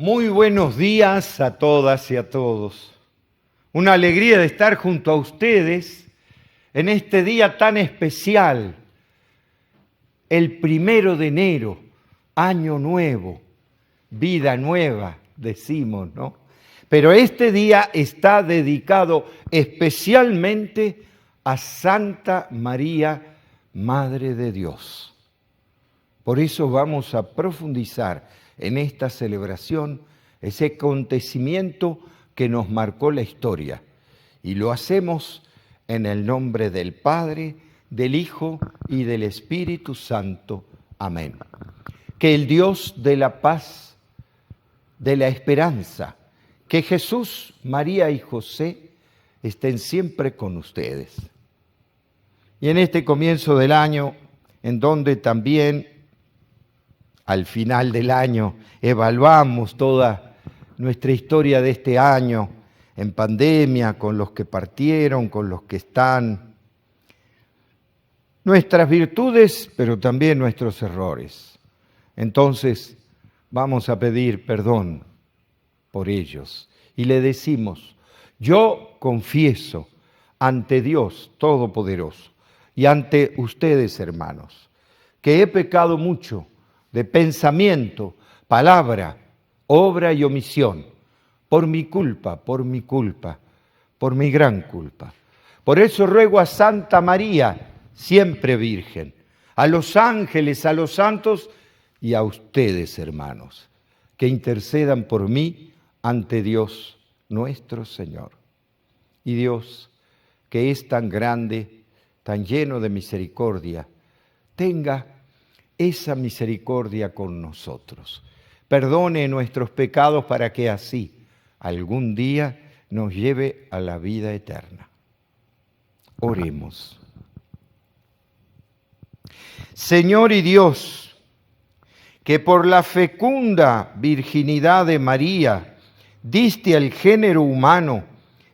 Muy buenos días a todas y a todos. Una alegría de estar junto a ustedes en este día tan especial, el 1 de enero, año nuevo, vida nueva, decimos, ¿no? Pero este día está dedicado especialmente a Santa María, Madre de Dios. Por eso vamos a profundizar en esta celebración ese acontecimiento que nos marcó la historia. Y lo hacemos en el nombre del Padre, del Hijo y del Espíritu Santo. Amén. Que el Dios de la paz, de la esperanza, que Jesús, María y José estén siempre con ustedes. Y en este comienzo del año, en donde también al final del año evaluamos toda nuestra historia de este año en pandemia, con los que partieron, con los que están, nuestras virtudes, pero también nuestros errores. Entonces vamos a pedir perdón por ellos y le decimos: yo confieso ante Dios Todopoderoso y ante ustedes, hermanos, que he pecado mucho de pensamiento, palabra, obra y omisión, por mi culpa, por mi gran culpa. Por eso ruego a Santa María, siempre Virgen, a los ángeles, a los santos y a ustedes, hermanos, que intercedan por mí ante Dios nuestro Señor. Y Dios, que es tan grande, tan lleno de misericordia, tenga esa misericordia con nosotros. Perdone nuestros pecados para que así algún día nos lleve a la vida eterna. Oremos. Señor y Dios, que por la fecunda virginidad de María diste al género humano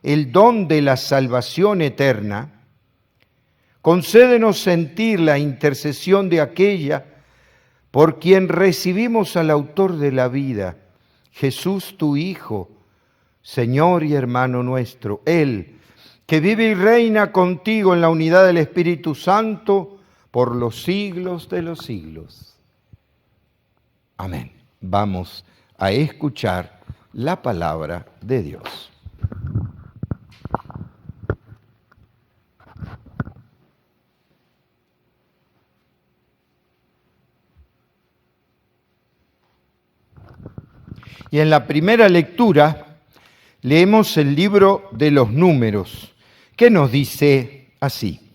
el don de la salvación eterna, concédenos sentir la intercesión de aquella por quien recibimos al autor de la vida, Jesús tu Hijo, Señor y hermano nuestro, Él, que vive y reina contigo en la unidad del Espíritu Santo por los siglos de los siglos. Amén. Vamos a escuchar la palabra de Dios. Y en la primera lectura leemos el libro de los Números, que nos dice así: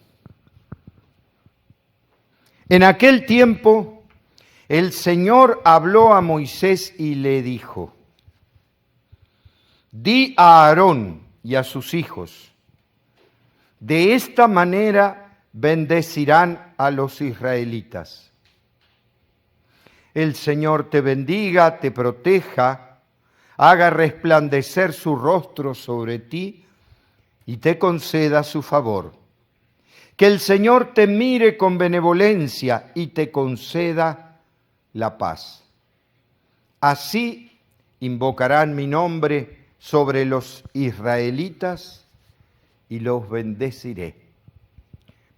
en aquel tiempo el Señor habló a Moisés y le dijo: di a Aarón y a sus hijos, de esta manera bendecirán a los israelitas. El Señor te bendiga, te proteja, haga resplandecer su rostro sobre ti y te conceda su favor. Que el Señor te mire con benevolencia y te conceda la paz. Así invocarán mi nombre sobre los israelitas y los bendeciré.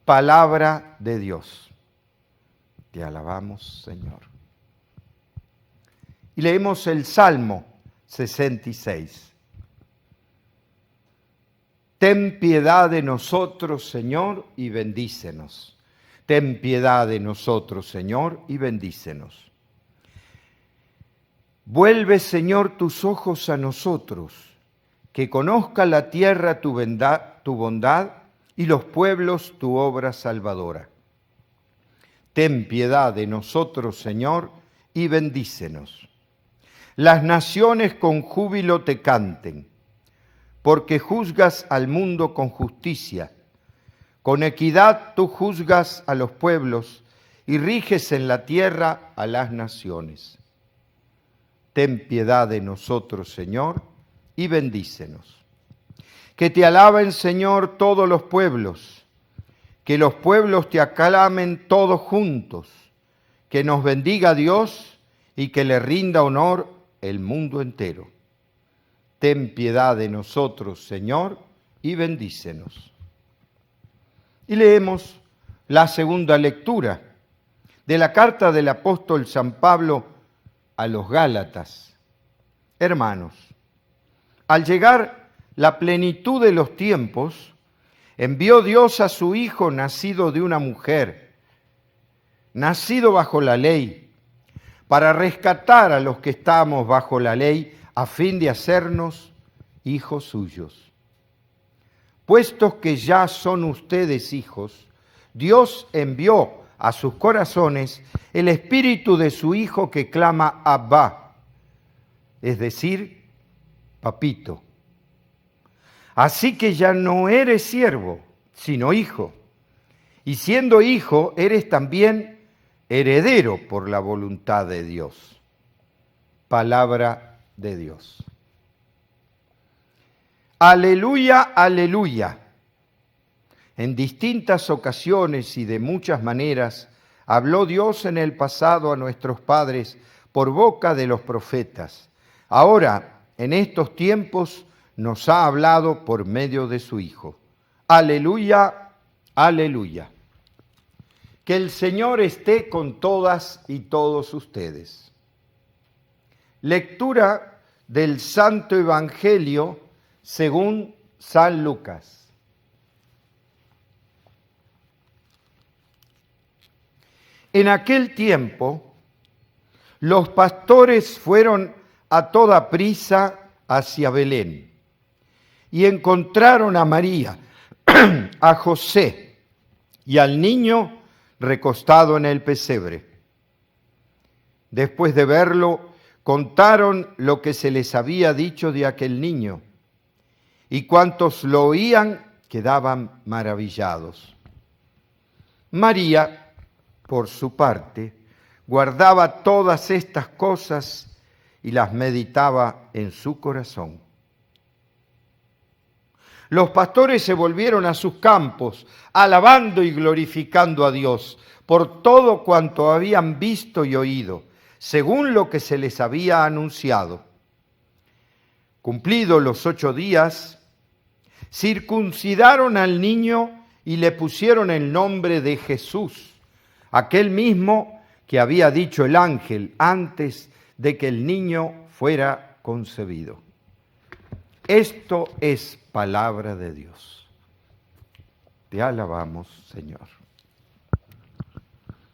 Palabra de Dios. Te alabamos, Señor. Y leemos el Salmo 66. Ten piedad de nosotros, Señor, y bendícenos. Ten piedad de nosotros, Señor, y bendícenos. Vuelve, Señor, tus ojos a nosotros, que conozca la tierra tu bondad y los pueblos tu obra salvadora. Ten piedad de nosotros, Señor, y bendícenos. Las naciones con júbilo te canten, porque juzgas al mundo con justicia. Con equidad tú juzgas a los pueblos y riges en la tierra a las naciones. Ten piedad de nosotros, Señor, y bendícenos. Que te alaben, Señor, todos los pueblos, que los pueblos te aclamen todos juntos, que nos bendiga Dios y que le rinda honor el mundo entero. Ten piedad de nosotros, Señor, y bendícenos. Y leemos la segunda lectura de la carta del apóstol San Pablo a los Gálatas. Hermanos, al llegar la plenitud de los tiempos, envió Dios a su Hijo nacido de una mujer, nacido bajo la ley, para rescatar a los que estamos bajo la ley, a fin de hacernos hijos suyos. Puestos que ya son ustedes hijos, Dios envió a sus corazones el espíritu de su Hijo que clama Abba, es decir, papito. Así que ya no eres siervo, sino hijo. Y siendo hijo, eres también heredero por la voluntad de Dios. Palabra de Dios. Aleluya, aleluya. En distintas ocasiones y de muchas maneras habló Dios en el pasado a nuestros padres por boca de los profetas. Ahora, en estos tiempos, nos ha hablado por medio de su Hijo. Aleluya, aleluya. Que el Señor esté con todas y todos ustedes. Lectura del Santo Evangelio según San Lucas. En aquel tiempo, los pastores fueron a toda prisa hacia Belén y encontraron a María, a José y al niño recostado en el pesebre. Después de verlo, contaron lo que se les había dicho de aquel niño, y cuantos lo oían quedaban maravillados. María, por su parte, guardaba todas estas cosas y las meditaba en su corazón. Los pastores se volvieron a sus campos, alabando y glorificando a Dios por todo cuanto habían visto y oído, según lo que se les había anunciado. Cumplidos los 8 días, circuncidaron al niño y le pusieron el nombre de Jesús, aquel mismo que había dicho el ángel antes de que el niño fuera concebido. Esto es palabra de Dios. Te alabamos, Señor.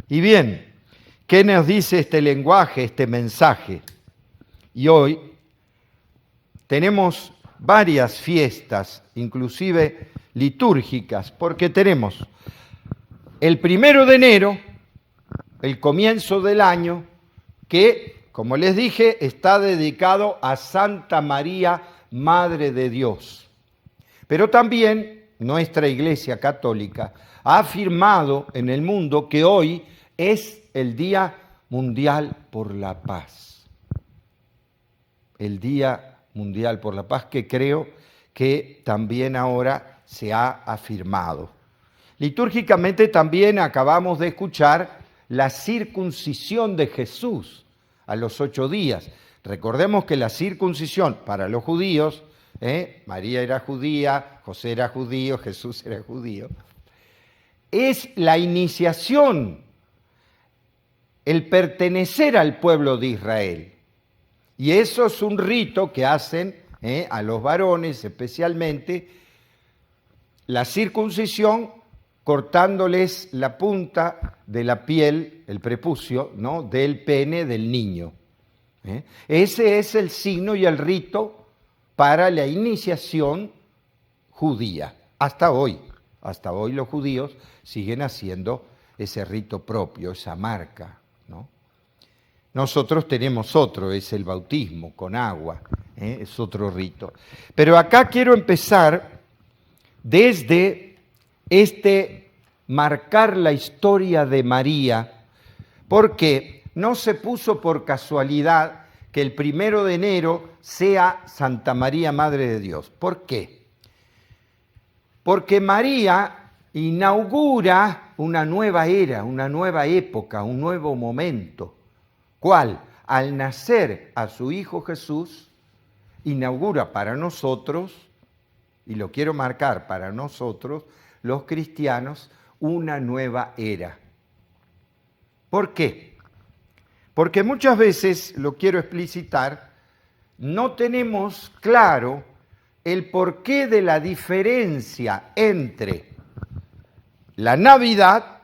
Y bien, ¿qué nos dice este lenguaje, este mensaje? Y hoy tenemos varias fiestas, inclusive litúrgicas, porque tenemos el 1 de enero, el comienzo del año, que, como les dije, está dedicado a Santa María, Madre de Dios. Pero también nuestra Iglesia Católica ha afirmado en el mundo que hoy es el Día Mundial por la Paz. El Día Mundial por la Paz, que creo que también ahora se ha afirmado. Litúrgicamente también acabamos de escuchar la circuncisión de Jesús a los 8 días. Recordemos que la circuncisión para los judíos, María era judía, José era judío, Jesús era judío, es la iniciación, el pertenecer al pueblo de Israel. Y eso es un rito que hacen a los varones especialmente, la circuncisión cortándoles la punta de la piel, el prepucio, ¿no?, del pene del niño. Ese es el signo y el rito para la iniciación judía. Hasta hoy los judíos siguen haciendo ese rito propio, esa marca, ¿no? Nosotros tenemos otro, es el bautismo con agua, es otro rito. Pero acá quiero empezar desde marcar la historia de María, porque no se puso por casualidad que el 1 de enero sea Santa María, Madre de Dios. ¿Por qué? Porque María inaugura una nueva era, una nueva época, un nuevo momento. ¿Cuál? al nacer a su Hijo Jesús, inaugura para nosotros, y lo quiero marcar para nosotros, los cristianos, una nueva era. ¿Por qué? Porque muchas veces, lo quiero explicitar, no tenemos claro el porqué de la diferencia entre la Navidad,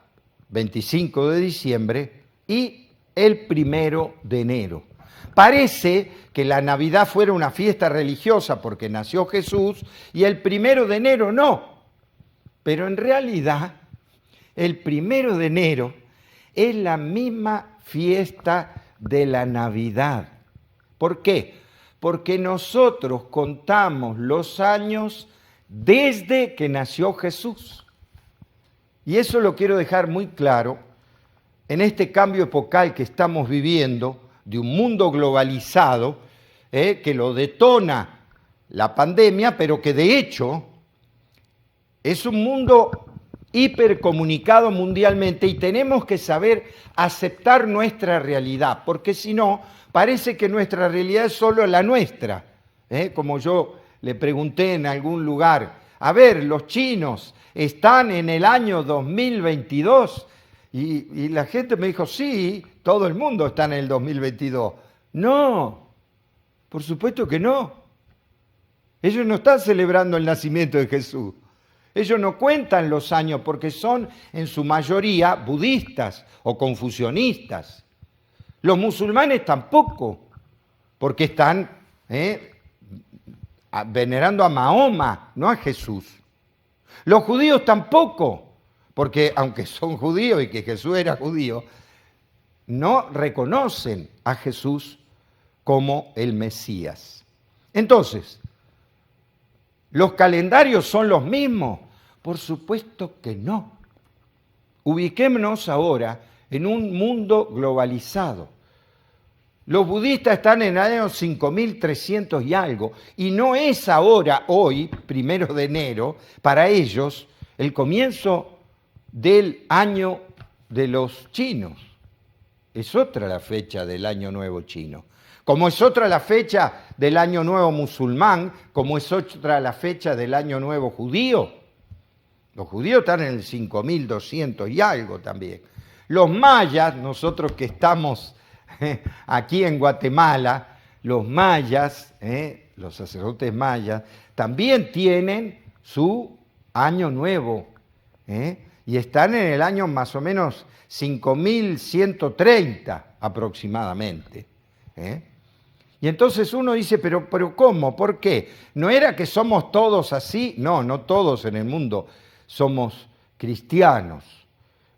25 de diciembre, y el 1 de enero. Parece que la Navidad fuera una fiesta religiosa porque nació Jesús y el 1 de enero no. Pero en realidad, el 1 de enero es la misma fiesta de la Navidad. ¿Por qué? Porque nosotros contamos los años desde que nació Jesús. Y eso lo quiero dejar muy claro en este cambio epocal que estamos viviendo, de un mundo globalizado, que lo detona la pandemia, pero que de hecho es un mundo hipercomunicado mundialmente y tenemos que saber aceptar nuestra realidad, porque si no, parece que nuestra realidad es solo la nuestra. Como yo le pregunté en algún lugar, a ver, los chinos están en el año 2022, y la gente me dijo, sí, todo el mundo está en el 2022. No, por supuesto que no. Ellos no están celebrando el nacimiento de Jesús. Ellos no cuentan los años porque son en su mayoría budistas o confucionistas. Los musulmanes tampoco, porque están venerando a Mahoma, no a Jesús. Los judíos tampoco, porque aunque son judíos y que Jesús era judío, no reconocen a Jesús como el Mesías. Entonces, ¿los calendarios son los mismos? Por supuesto que no. Ubiquémonos ahora en un mundo globalizado. Los budistas están en el año 5300 y algo, y no es ahora, hoy, 1 de enero, para ellos, el comienzo del año de los chinos. Es otra la fecha del Año Nuevo chino. Como es otra la fecha del Año Nuevo musulmán, como es otra la fecha del Año Nuevo judío. Los judíos están en el 5200 y algo también. Los mayas, nosotros que estamos aquí en Guatemala, los mayas, los sacerdotes mayas, también tienen su Año Nuevo, y están en el año más o menos 5130 aproximadamente. Y entonces uno dice, pero ¿cómo? ¿Por qué? ¿No era que somos todos así? No, no todos en el mundo somos cristianos.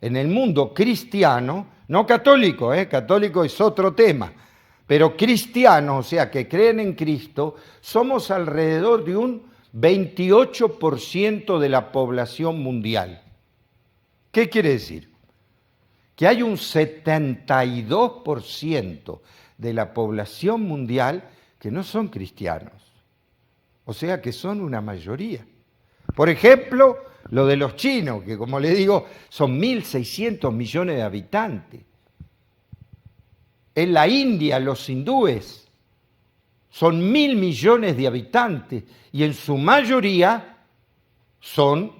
En el mundo cristiano, no católico, católico es otro tema, pero cristianos, o sea, que creen en Cristo, somos alrededor de un 28% de la población mundial. ¿Qué quiere decir? Que hay un 72% de la población mundial que no son cristianos. O sea que son una mayoría. Por ejemplo, lo de los chinos, que como le digo, son 1.600 millones de habitantes. En la India, los hindúes son 1.000 millones de habitantes y en su mayoría son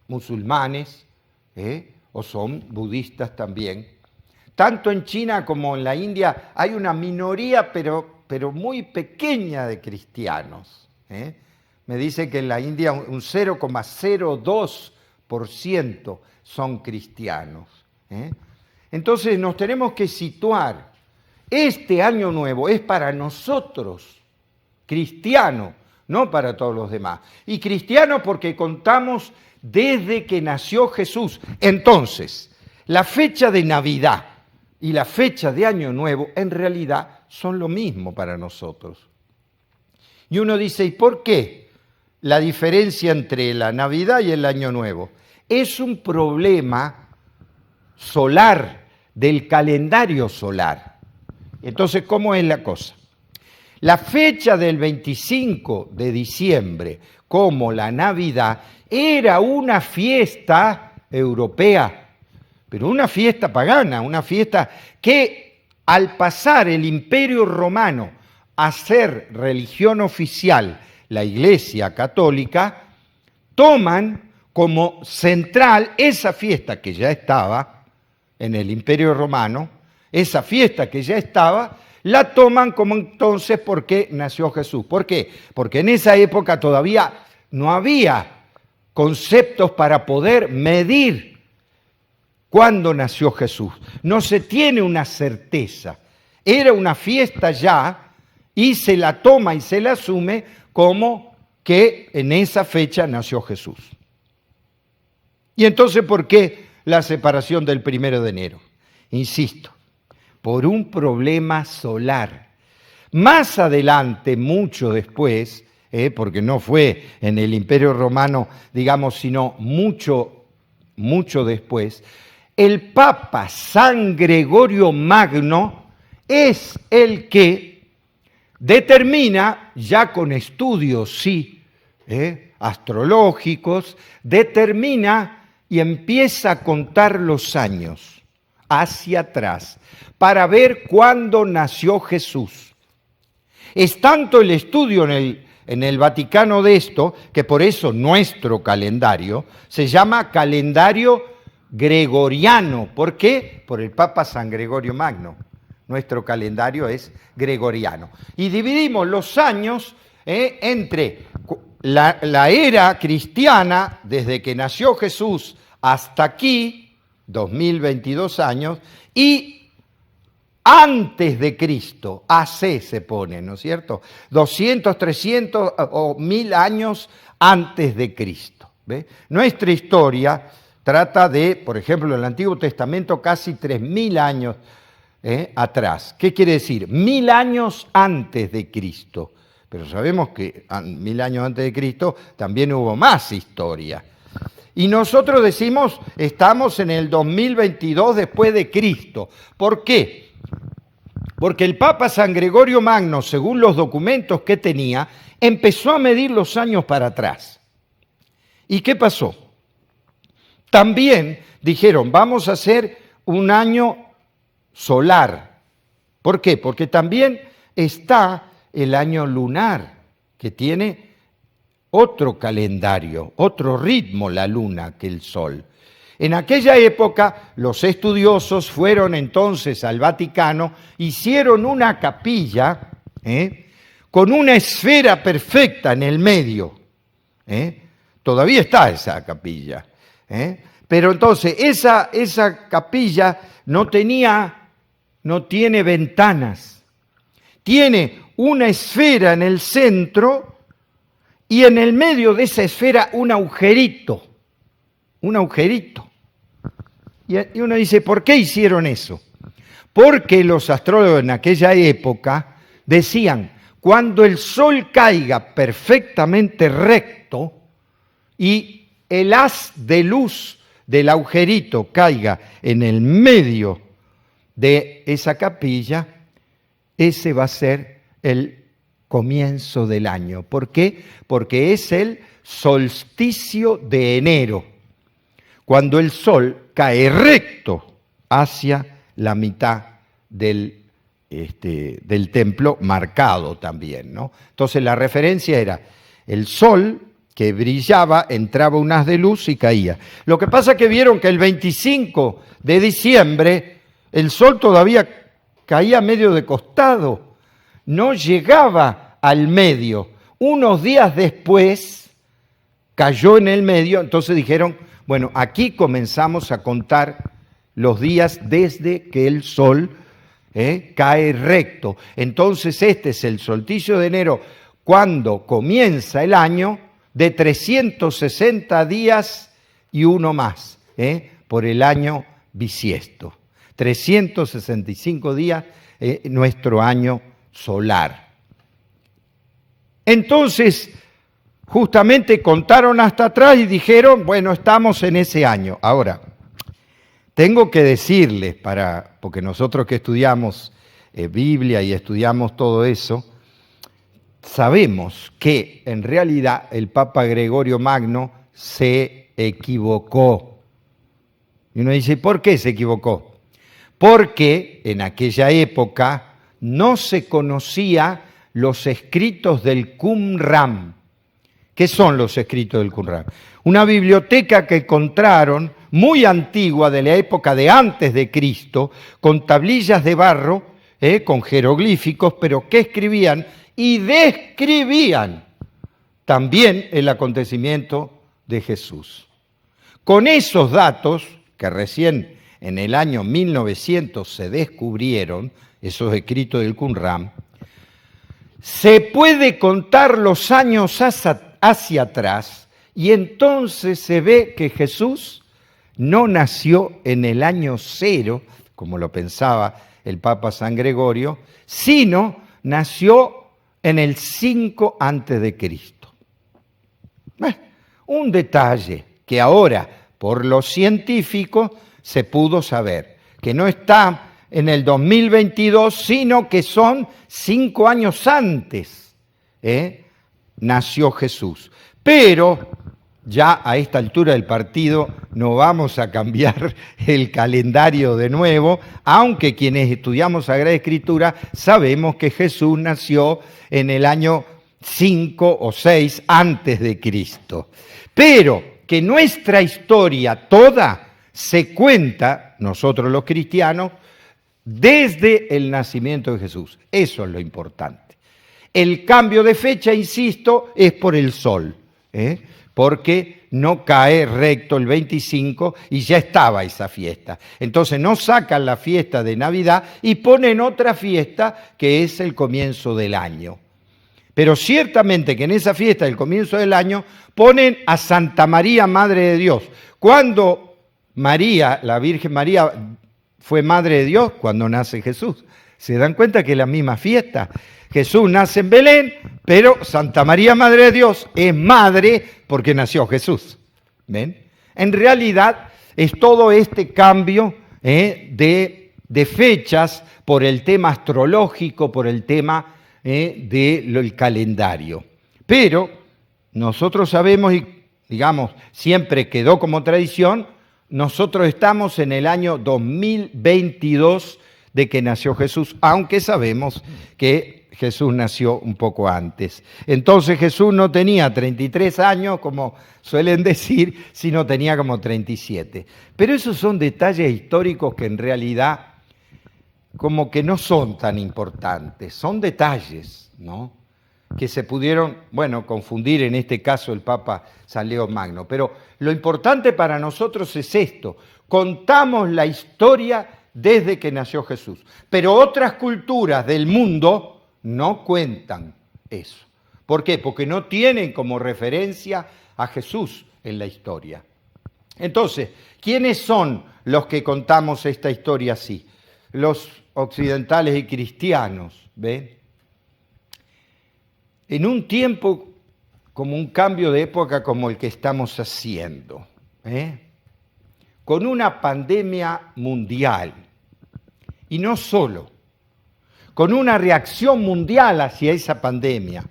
musulmanes, o son budistas también. Tanto en China como en la India hay una minoría, pero muy pequeña de cristianos. Me dice que en la India un 0,02% son cristianos. Entonces nos tenemos que situar. Este año nuevo es para nosotros, cristiano, no para todos los demás. Y cristiano porque contamos desde que nació Jesús. Entonces, la fecha de Navidad y la fecha de Año Nuevo en realidad son lo mismo para nosotros. Y uno dice, ¿y por qué la diferencia entre la Navidad y el Año Nuevo? Es un problema solar, del calendario solar. Entonces, ¿cómo es la cosa? La fecha del 25 de diciembre, como la Navidad, era una fiesta europea, pero una fiesta pagana, una fiesta que al pasar el Imperio Romano a ser religión oficial, la Iglesia Católica, toman como central esa fiesta que ya estaba en el Imperio Romano, esa fiesta que ya estaba, la toman como entonces porque nació Jesús. ¿Por qué? Porque en esa época todavía no había conceptos para poder medir cuándo nació Jesús. No se tiene una certeza. Era una fiesta ya y se la toma y se la asume como que en esa fecha nació Jesús. Y entonces, ¿por qué la separación del 1 de enero? Insisto, por un problema solar. Más adelante, mucho después, porque no fue en el Imperio Romano, digamos, sino mucho después, el Papa San Gregorio Magno es el que determina, ya con estudios, sí, astrológicos, determina y empieza a contar los años hacia atrás para ver cuándo nació Jesús. Es tanto el estudio en el Vaticano de esto, que por eso nuestro calendario se llama calendario gregoriano. ¿Por qué? Por el Papa San Gregorio Magno. Nuestro calendario es gregoriano. Y dividimos los años entre la era cristiana, desde que nació Jesús hasta aquí, 2022 años, y antes de Cristo, AC se pone, ¿no es cierto? 200, 300 o 1000 años antes de Cristo. ¿Ve? Nuestra historia trata de, por ejemplo, en el Antiguo Testamento, casi 3000 años atrás. ¿Qué quiere decir? 1000 años antes de Cristo. Pero sabemos que 1000 años antes de Cristo también hubo más historia. Y nosotros decimos, estamos en el 2022 después de Cristo. ¿Por qué? Porque el Papa San Gregorio Magno, según los documentos que tenía, empezó a medir los años para atrás. ¿Y qué pasó? También dijeron, vamos a hacer un año solar. ¿Por qué? Porque también está el año lunar, que tiene otro calendario, otro ritmo la luna que el sol. En aquella época los estudiosos fueron entonces al Vaticano, hicieron una capilla con una esfera perfecta en el medio. Todavía está esa capilla. Pero entonces esa capilla no tiene ventanas. Tiene una esfera en el centro y en el medio de esa esfera un agujerito. Y uno dice, ¿por qué hicieron eso? Porque los astrólogos en aquella época decían, cuando el sol caiga perfectamente recto y el haz de luz del agujerito caiga en el medio de esa capilla, ese va a ser el comienzo del año. ¿Por qué? Porque es el solsticio de enero, cuando el sol cae recto hacia la mitad del templo, marcado también, ¿no? Entonces la referencia era el sol que brillaba, entraba un haz de luz y caía. Lo que pasa es que vieron que el 25 de diciembre el sol todavía caía medio de costado, no llegaba al medio. Unos días después cayó en el medio, entonces dijeron, bueno, aquí comenzamos a contar los días desde que el sol cae recto. Entonces este es el solsticio de enero, cuando comienza el año de 360 días y uno más, por el año bisiesto. 365 días, nuestro año solar. Entonces, justamente contaron hasta atrás y dijeron, bueno, estamos en ese año. Ahora, tengo que decirles, porque nosotros que estudiamos Biblia y estudiamos todo eso, sabemos que en realidad el Papa Gregorio Magno se equivocó. Y uno dice, ¿por qué se equivocó? porque en aquella época no se conocía los escritos del Qumran. ¿Qué son los escritos del Qumran? Una biblioteca que encontraron muy antigua, de la época de antes de Cristo, con tablillas de barro, con jeroglíficos, pero que escribían y describían también el acontecimiento de Jesús. Con esos datos, que recién en el año 1900 se descubrieron, esos escritos del Qumran, se puede contar los años hacia atrás y entonces se ve que Jesús no nació en el año 0, como lo pensaba el Papa San Gregorio, sino nació en el 5 antes de Cristo. Un detalle que ahora, por los científicos, se pudo saber, que no está en el 2022, sino que son 5 años antes, nació Jesús. Pero ya a esta altura del partido no vamos a cambiar el calendario de nuevo, aunque quienes estudiamos Sagrada Escritura sabemos que Jesús nació en el año 5 o 6 antes de Cristo. Pero que nuestra historia toda se cuenta, nosotros los cristianos, desde el nacimiento de Jesús. Eso es lo importante. El cambio de fecha, insisto, es por el sol, porque no cae recto el 25 y ya estaba esa fiesta. Entonces no sacan la fiesta de Navidad y ponen otra fiesta que es el comienzo del año. Pero ciertamente que en esa fiesta del comienzo del año ponen a Santa María, Madre de Dios. Cuando María, la Virgen María, fue Madre de Dios, cuando nace Jesús. ¿Se dan cuenta que es la misma fiesta? Jesús nace en Belén, pero Santa María, Madre de Dios, es madre porque nació Jesús. ¿Ven? En realidad es todo este cambio de fechas por el tema astrológico, por el tema del calendario. Pero nosotros sabemos, y digamos, siempre quedó como tradición, nosotros estamos en el año 2022 de que nació Jesús, aunque sabemos que Jesús nació un poco antes. Entonces Jesús no tenía 33 años, como suelen decir, sino tenía como 37. Pero esos son detalles históricos que en realidad como que no son tan importantes, son detalles, ¿no?, que se pudieron, confundir en este caso el Papa San León Magno. Pero lo importante para nosotros es esto: contamos la historia desde que nació Jesús. Pero otras culturas del mundo no cuentan eso. ¿Por qué? Porque no tienen como referencia a Jesús en la historia. Entonces, ¿quiénes son los que contamos esta historia así? Los occidentales y cristianos, ¿ven? En un tiempo como un cambio de época como el que estamos haciendo, con una pandemia mundial, y no solo, con una reacción mundial hacia esa pandemia,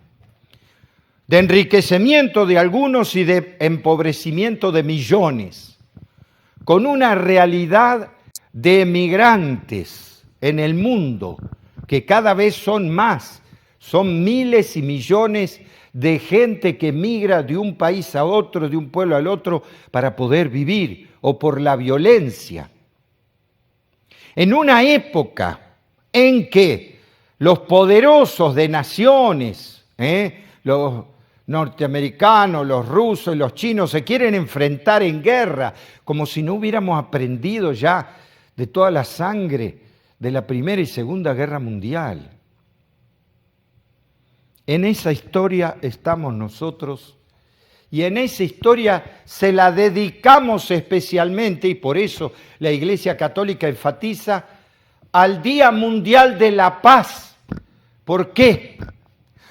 de enriquecimiento de algunos y de empobrecimiento de millones, con una realidad de emigrantes en el mundo que cada vez son más. Son miles y millones de gente que migra de un país a otro, de un pueblo al otro, para poder vivir, o por la violencia. En una época en que los poderosos de naciones, los norteamericanos, los rusos y los chinos se quieren enfrentar en guerra, como si no hubiéramos aprendido ya de toda la sangre de la Primera y Segunda Guerra Mundial. En esa historia estamos nosotros y en esa historia se la dedicamos especialmente, y por eso la Iglesia Católica enfatiza, al Día Mundial de la Paz. ¿Por qué?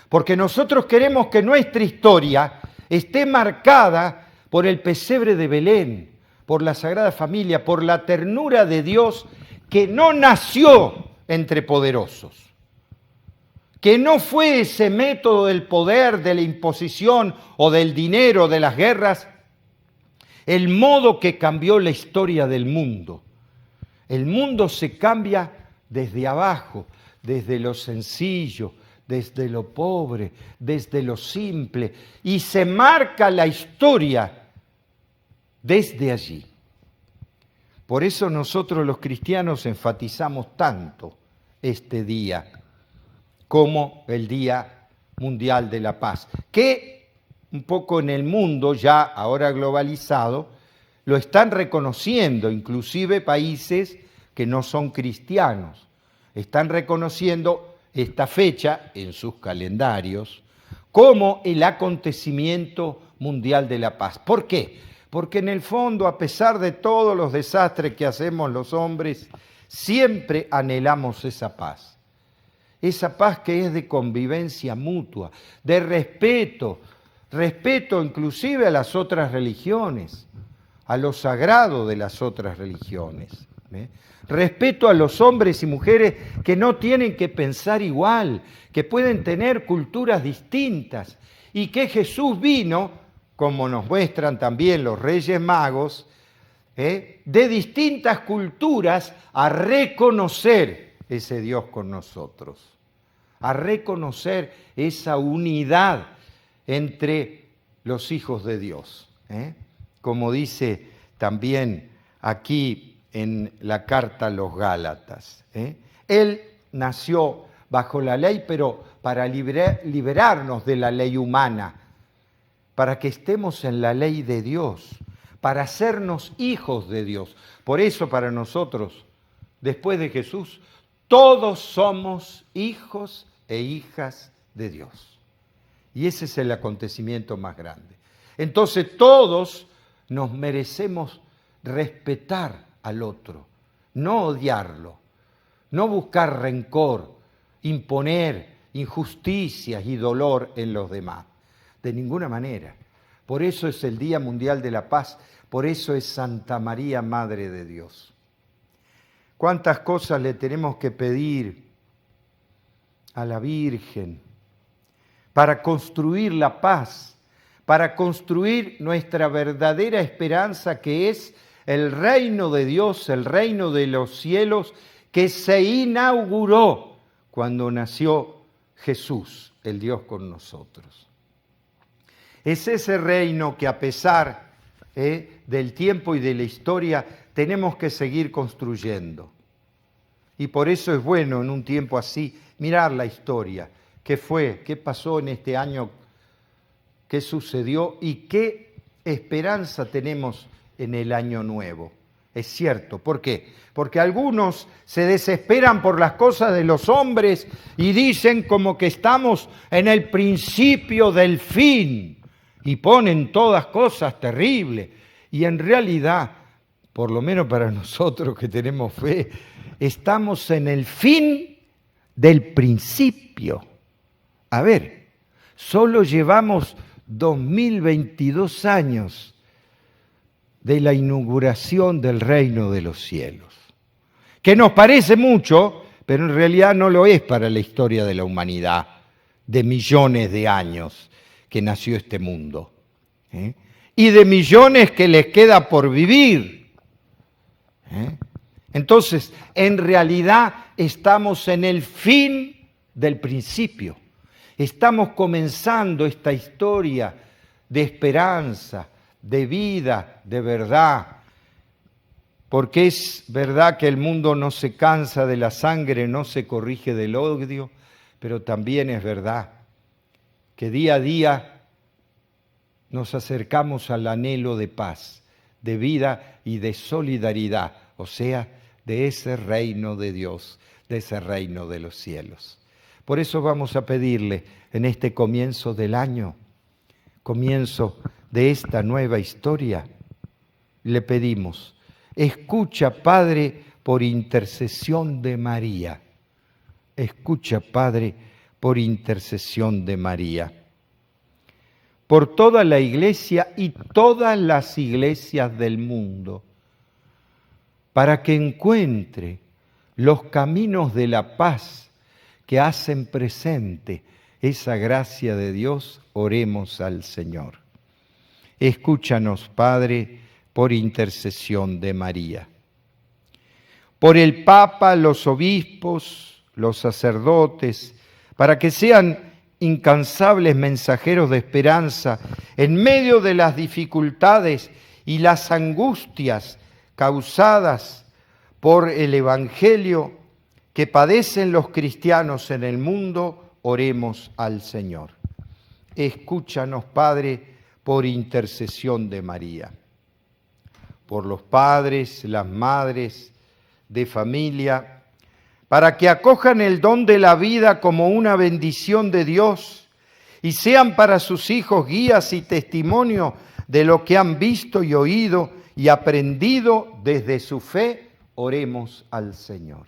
Porque nosotros queremos que nuestra historia esté marcada por el pesebre de Belén, por la Sagrada Familia, por la ternura de Dios que no nació entre poderosos. Que no fue ese método del poder, de la imposición o del dinero, de las guerras, el modo que cambió la historia del mundo. El mundo se cambia desde abajo, desde lo sencillo, desde lo pobre, desde lo simple, y se marca la historia desde allí. Por eso nosotros los cristianos enfatizamos tanto este día como el Día Mundial de la Paz, que un poco en el mundo ya ahora globalizado lo están reconociendo, inclusive países que no son cristianos, están reconociendo esta fecha en sus calendarios como el acontecimiento mundial de la paz. ¿Por qué? Porque en el fondo, a pesar de todos los desastres que hacemos los hombres, siempre anhelamos esa paz que es de convivencia mutua, de respeto inclusive a las otras religiones, a lo sagrado de las otras religiones. Respeto a los hombres y mujeres que no tienen que pensar igual, que pueden tener culturas distintas, y que Jesús vino, como nos muestran también los Reyes Magos, de distintas culturas a reconocer ese Dios con nosotros, a reconocer esa unidad entre los hijos de Dios. Como dice también aquí en la carta a los Gálatas. Él nació bajo la ley, pero para liberarnos de la ley humana, para que estemos en la ley de Dios, para hacernos hijos de Dios. Por eso para nosotros, después de Jesús, todos somos hijos e hijas de Dios. Y ese es el acontecimiento más grande. Entonces todos nos merecemos respetar al otro, no odiarlo, no buscar rencor, imponer injusticias y dolor en los demás. De ninguna manera. Por eso es el Día Mundial de la Paz, por eso es Santa María, Madre de Dios. ¿Cuántas cosas le tenemos que pedir a la Virgen para construir la paz, para construir nuestra verdadera esperanza, que es el reino de Dios, el reino de los cielos, que se inauguró cuando nació Jesús, el Dios con nosotros? Es ese reino que, a pesar del tiempo y de la historia, tenemos que seguir construyendo. Y por eso es bueno en un tiempo así mirar la historia. ¿Qué fue? ¿Qué pasó en este año? ¿Qué sucedió? ¿Y qué esperanza tenemos en el año nuevo? Es cierto. ¿Por qué? Porque algunos se desesperan por las cosas de los hombres y dicen como que estamos en el principio del fin y ponen todas cosas terribles. Y en realidad, por lo menos para nosotros que tenemos fe, estamos en el fin del principio. A ver, solo llevamos 2022 años de la inauguración del reino de los cielos, que nos parece mucho, pero en realidad no lo es para la historia de la humanidad, de millones de años que nació este mundo, y de millones que les queda por vivir. Entonces, en realidad estamos en el fin del principio. Estamos comenzando esta historia de esperanza, de vida, de verdad. Porque es verdad que el mundo no se cansa de la sangre, no se corrige del odio, pero también es verdad que día a día nos acercamos al anhelo de paz, de vida y de solidaridad, o sea, de ese reino de Dios, de ese reino de los cielos. Por eso vamos a pedirle en este comienzo del año, comienzo de esta nueva historia, le pedimos: escucha, Padre, por intercesión de María. Escucha, Padre, por intercesión de María. Por toda la Iglesia y todas las iglesias del mundo, para que encuentre los caminos de la paz que hacen presente esa gracia de Dios, oremos al Señor. Escúchanos, Padre, por intercesión de María. por el Papa, los obispos, los sacerdotes, para que sean incansables mensajeros de esperanza en medio de las dificultades y las angustias causadas por el Evangelio que padecen los cristianos en el mundo. Oremos al Señor. Escúchanos, Padre, por intercesión de María. Por los padres, las madres de familia, para que acojan el don de la vida como una bendición de Dios y sean para sus hijos guías y testimonio de lo que han visto y oído y aprendido desde su fe. Oremos al Señor.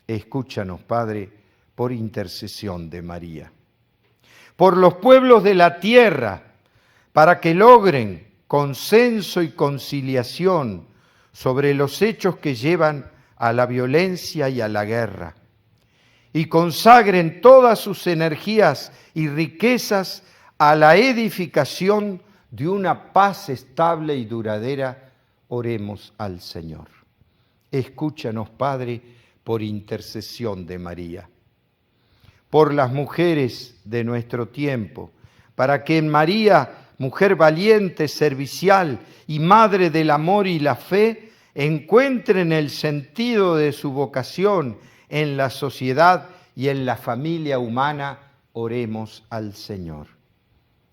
Escúchanos, Padre, por intercesión de María. Por los pueblos de la tierra, para que logren consenso y conciliación sobre los hechos que llevan a la violencia y a la guerra, y consagren todas sus energías y riquezas a la edificación de una paz estable y duradera. Oremos al Señor. Escúchanos, Padre, por intercesión de María. Por las mujeres de nuestro tiempo, para que en María, mujer valiente, servicial y madre del amor y la fe, encuentren el sentido de su vocación en la sociedad y en la familia humana. Oremos al Señor.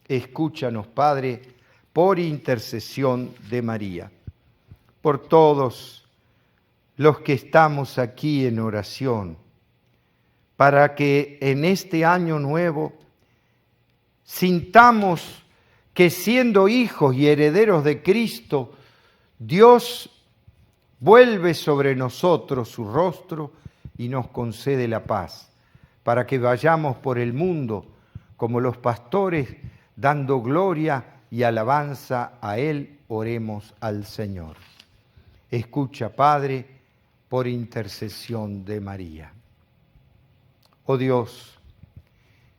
Escúchanos, Padre, por intercesión de María. Por todos los que estamos aquí en oración, para que en este año nuevo sintamos que siendo hijos y herederos de Cristo, Dios vuelve sobre nosotros su rostro y nos concede la paz, para que vayamos por el mundo como los pastores, dando gloria y alabanza a Él. Oremos al Señor. Escucha, Padre, por intercesión de María. Oh Dios,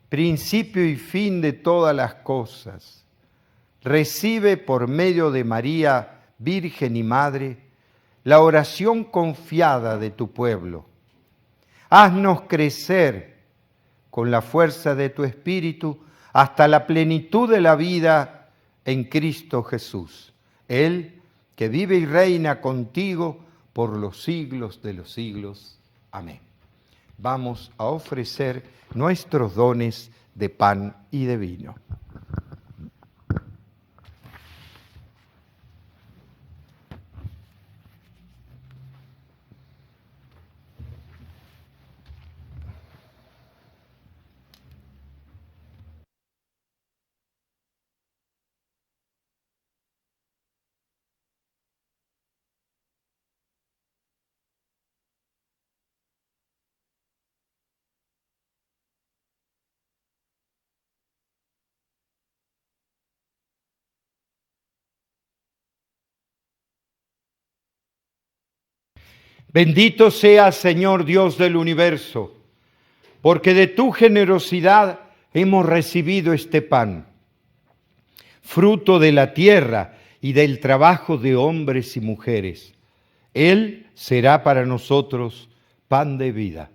principio y fin de todas las cosas, recibe por medio de María, Virgen y Madre, la oración confiada de tu pueblo. Haznos crecer con la fuerza de tu Espíritu hasta la plenitud de la vida en Cristo Jesús. Él que vive y reina contigo por los siglos de los siglos. Amén. Vamos a ofrecer nuestros dones de pan y de vino. Bendito seas, Señor Dios del universo, porque de tu generosidad hemos recibido este pan, fruto de la tierra y del trabajo de hombres y mujeres. Él será para nosotros pan de vida.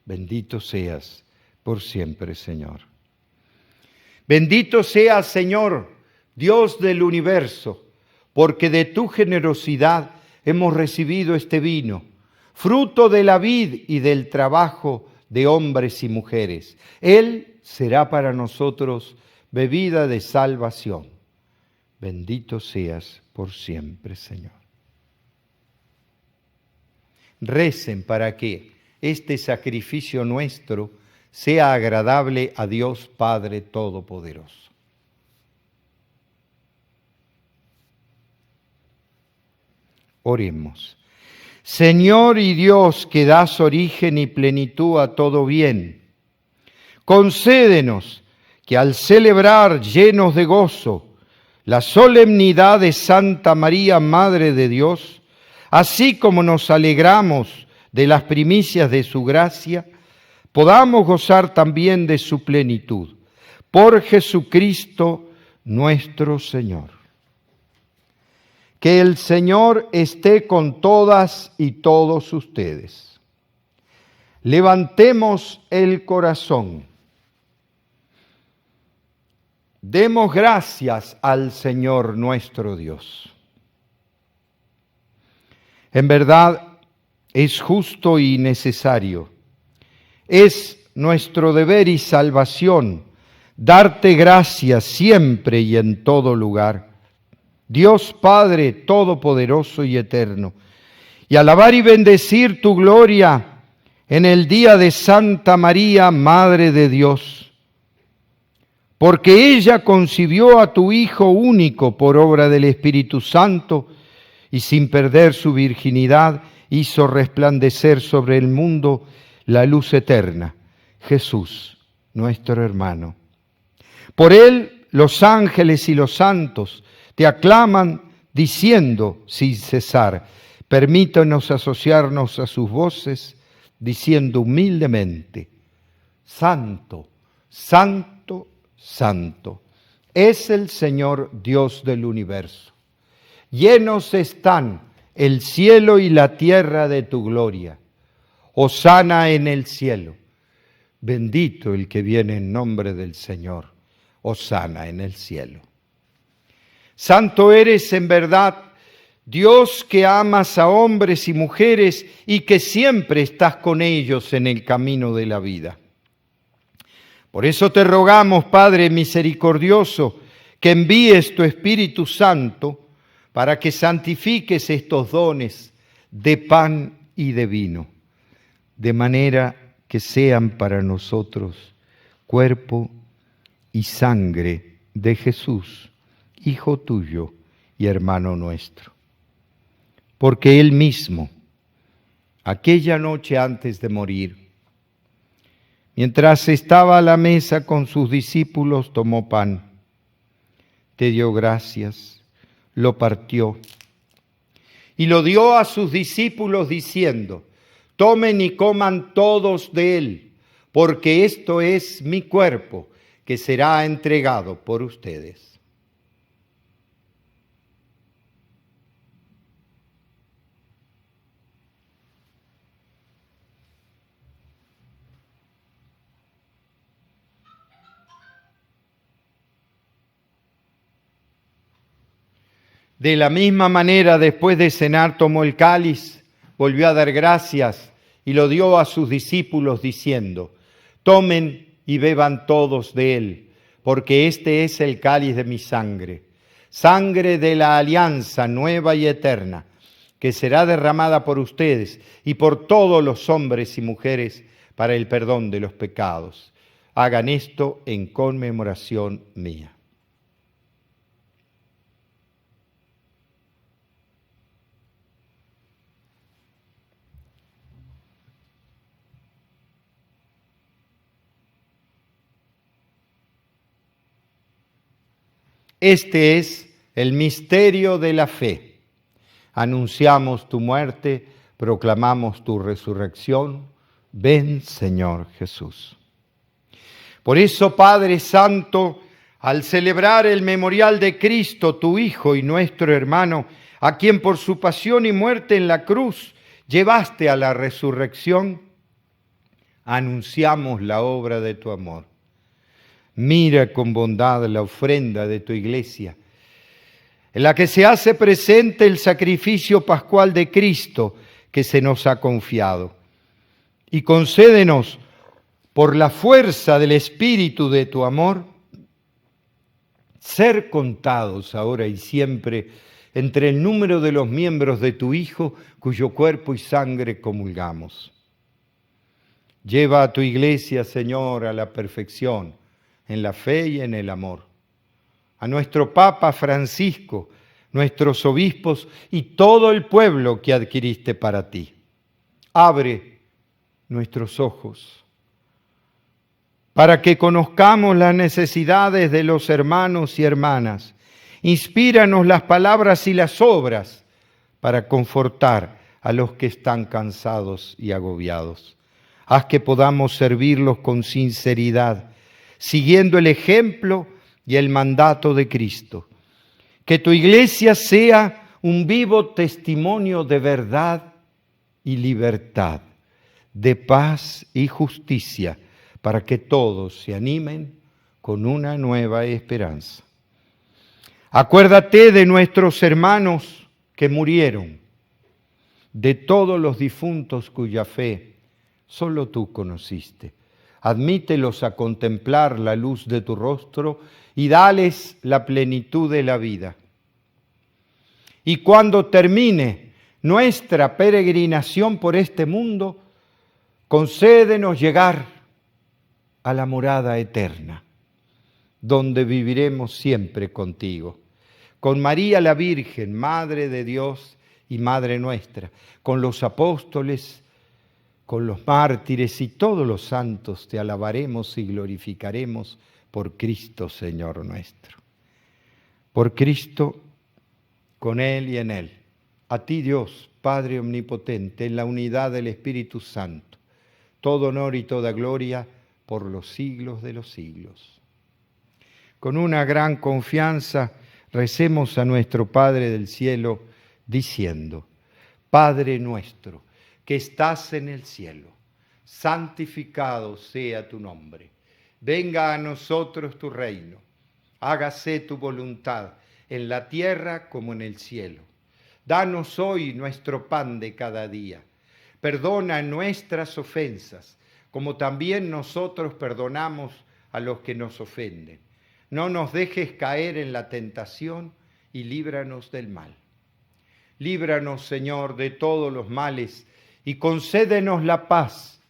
Bendito seas por siempre, Señor. Bendito seas, Señor, Dios del universo, porque de tu generosidad hemos recibido este vino, fruto de la vid y del trabajo de hombres y mujeres. Él será para nosotros bebida de salvación. Bendito seas por siempre, Señor. Recen para que este sacrificio nuestro sea agradable a Dios Padre Todopoderoso. Oremos. Señor y Dios, que das origen y plenitud a todo bien, concédenos que al celebrar llenos de gozo la solemnidad de Santa María, Madre de Dios, así como nos alegramos de las primicias de su gracia, podamos gozar también de su plenitud. Por Jesucristo nuestro Señor. Que el Señor esté con todas y todos ustedes. Levantemos el corazón. Demos gracias al Señor nuestro Dios. En verdad es justo y necesario. Es nuestro deber y salvación darte gracias siempre y en todo lugar, Dios Padre Todopoderoso y Eterno, y alabar y bendecir tu gloria en el día de Santa María, Madre de Dios, porque ella concibió a tu Hijo único por obra del Espíritu Santo y sin perder su virginidad hizo resplandecer sobre el mundo la luz eterna, Jesús, nuestro hermano. Por él los ángeles y los santos te aclaman diciendo sin cesar, permítanos asociarnos a sus voces, diciendo humildemente, Santo, Santo, Santo, es el Señor Dios del universo. Llenos están el cielo y la tierra de tu gloria. Hosana en el cielo. Bendito el que viene en nombre del Señor. Hosana en el cielo. Santo eres en verdad, Dios que amas a hombres y mujeres y que siempre estás con ellos en el camino de la vida. Por eso te rogamos, Padre misericordioso, que envíes tu Espíritu Santo para que santifiques estos dones de pan y de vino, de manera que sean para nosotros cuerpo y sangre de Jesús, Hijo tuyo y hermano nuestro. Porque Él mismo, aquella noche antes de morir, mientras estaba a la mesa con sus discípulos, tomó pan, te dio gracias, lo partió y lo dio a sus discípulos diciendo, tomen y coman todos de él, porque esto es mi cuerpo que será entregado por ustedes. De la misma manera, después de cenar, tomó el cáliz, volvió a dar gracias y lo dio a sus discípulos diciendo, tomen y beban todos de él, porque este es el cáliz de mi sangre, sangre de la alianza nueva y eterna, que será derramada por ustedes y por todos los hombres y mujeres para el perdón de los pecados. Hagan esto en conmemoración mía. Este es el misterio de la fe. Anunciamos tu muerte, proclamamos tu resurrección. Ven, Señor Jesús. Por eso, Padre Santo, al celebrar el memorial de Cristo, tu Hijo y nuestro hermano, a quien por su pasión y muerte en la cruz llevaste a la resurrección, anunciamos la obra de tu amor. Mira con bondad la ofrenda de tu iglesia, en la que se hace presente el sacrificio pascual de Cristo que se nos ha confiado. Y concédenos, por la fuerza del Espíritu de tu amor, ser contados ahora y siempre entre el número de los miembros de tu Hijo, cuyo cuerpo y sangre comulgamos. Lleva a tu iglesia, Señor, a la perfección, en la fe y en el amor. A nuestro Papa Francisco, nuestros obispos y todo el pueblo que adquiriste para ti. Abre nuestros ojos para que conozcamos las necesidades de los hermanos y hermanas. Inspíranos las palabras y las obras para confortar a los que están cansados y agobiados. Haz que podamos servirlos con sinceridad, siguiendo el ejemplo y el mandato de Cristo. Que tu iglesia sea un vivo testimonio de verdad y libertad, de paz y justicia, para que todos se animen con una nueva esperanza. Acuérdate de nuestros hermanos que murieron, de todos los difuntos cuya fe solo tú conociste. Admítelos a contemplar la luz de tu rostro y dales la plenitud de la vida. Y cuando termine nuestra peregrinación por este mundo, concédenos llegar a la morada eterna, donde viviremos siempre contigo, con María la Virgen, Madre de Dios y Madre nuestra, con los apóstoles, con los mártires y todos los santos, te alabaremos y glorificaremos por Cristo, Señor nuestro. Por Cristo, con Él y en Él. A ti, Dios, Padre omnipotente, en la unidad del Espíritu Santo, todo honor y toda gloria por los siglos de los siglos. Con una gran confianza recemos a nuestro Padre del cielo diciendo: Padre nuestro que estás en el cielo, santificado sea tu nombre. Venga a nosotros tu reino. Hágase tu voluntad en la tierra como en el cielo. Danos hoy nuestro pan de cada día. Perdona nuestras ofensas, como también nosotros perdonamos a los que nos ofenden. No nos dejes caer en la tentación y líbranos del mal. Líbranos, Señor, de todos los males y concédenos la paz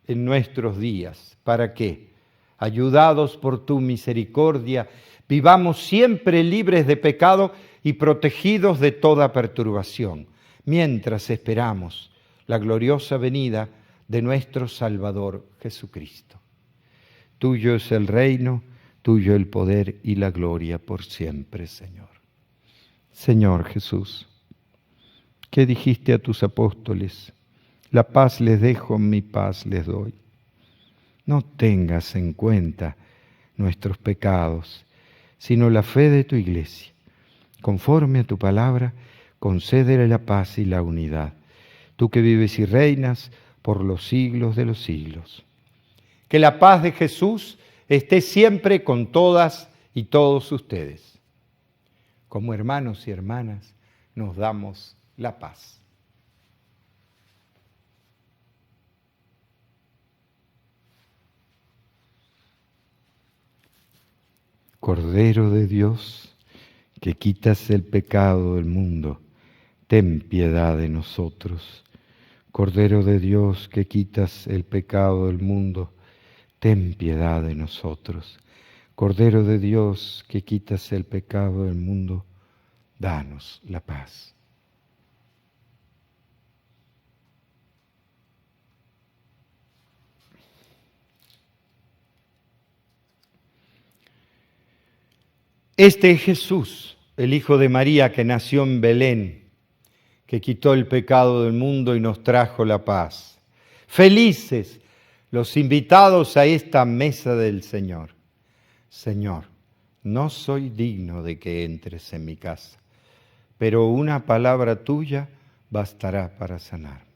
en nuestros días, para que, ayudados por tu misericordia, vivamos siempre libres de pecado y protegidos de toda perturbación, mientras esperamos la gloriosa venida de nuestro Salvador Jesucristo. Tuyo es el reino, tuyo el poder y la gloria por siempre, Señor. Señor Jesús, ¿qué dijiste a tus apóstoles? La paz les dejo, mi paz les doy. No tengas en cuenta nuestros pecados, sino la fe de tu iglesia. Conforme a tu palabra, concédele la paz y la unidad. Tú que vives y reinas por los siglos de los siglos. Que la paz de Jesús esté siempre con todas y todos ustedes. Como hermanos y hermanas, nos damos la paz. Cordero de Dios, que quitas el pecado del mundo, ten piedad de nosotros. Cordero de Dios, que quitas el pecado del mundo, ten piedad de nosotros. Cordero de Dios, que quitas el pecado del mundo, danos la paz. Este es Jesús, el Hijo de María, que nació en Belén, que quitó el pecado del mundo y nos trajo la paz. Felices los invitados a esta mesa del Señor. Señor, no soy digno de que entres en mi casa, pero una palabra tuya bastará para sanarme.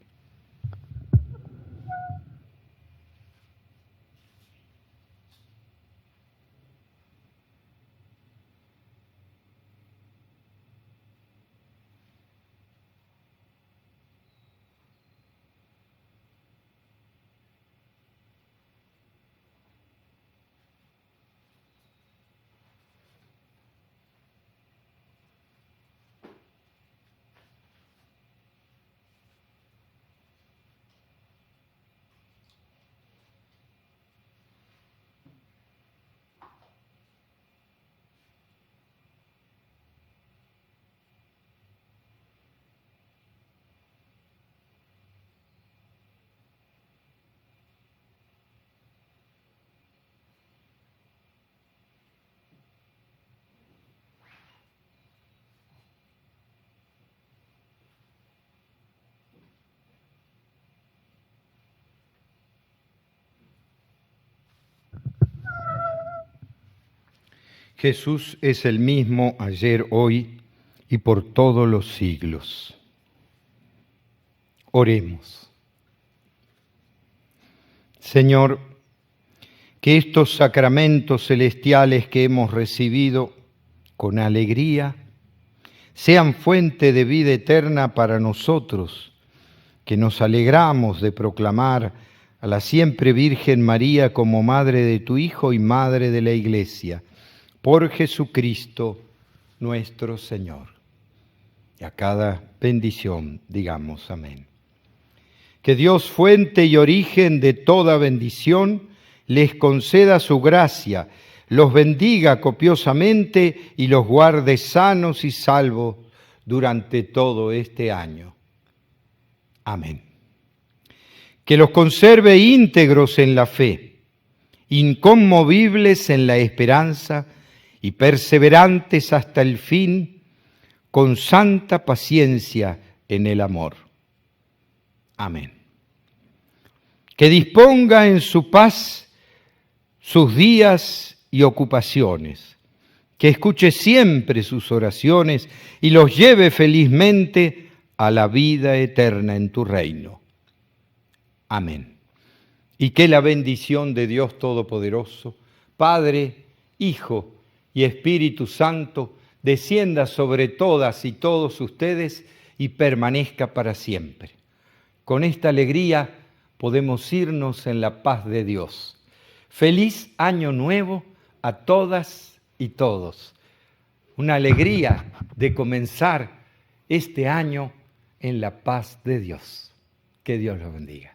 Jesús es el mismo ayer, hoy y por todos los siglos. Oremos. Señor, que estos sacramentos celestiales que hemos recibido con alegría sean fuente de vida eterna para nosotros, que nos alegramos de proclamar a la siempre Virgen María como Madre de tu Hijo y Madre de la Iglesia, por Jesucristo nuestro Señor. Y a cada bendición digamos amén. Que Dios, fuente y origen de toda bendición, les conceda su gracia, los bendiga copiosamente y los guarde sanos y salvos durante todo este año. Amén. Que los conserve íntegros en la fe, inconmovibles en la esperanza y perseverantes hasta el fin, con santa paciencia en el amor. Amén. Que disponga en su paz sus días y ocupaciones, que escuche siempre sus oraciones y los lleve felizmente a la vida eterna en tu reino. Amén. Y que la bendición de Dios Todopoderoso, Padre, Hijo y Espíritu Santo, descienda sobre todas y todos ustedes y permanezca para siempre. Con esta alegría podemos irnos en la paz de Dios. Feliz año nuevo a todas y todos. Una alegría de comenzar este año en la paz de Dios. Que Dios los bendiga.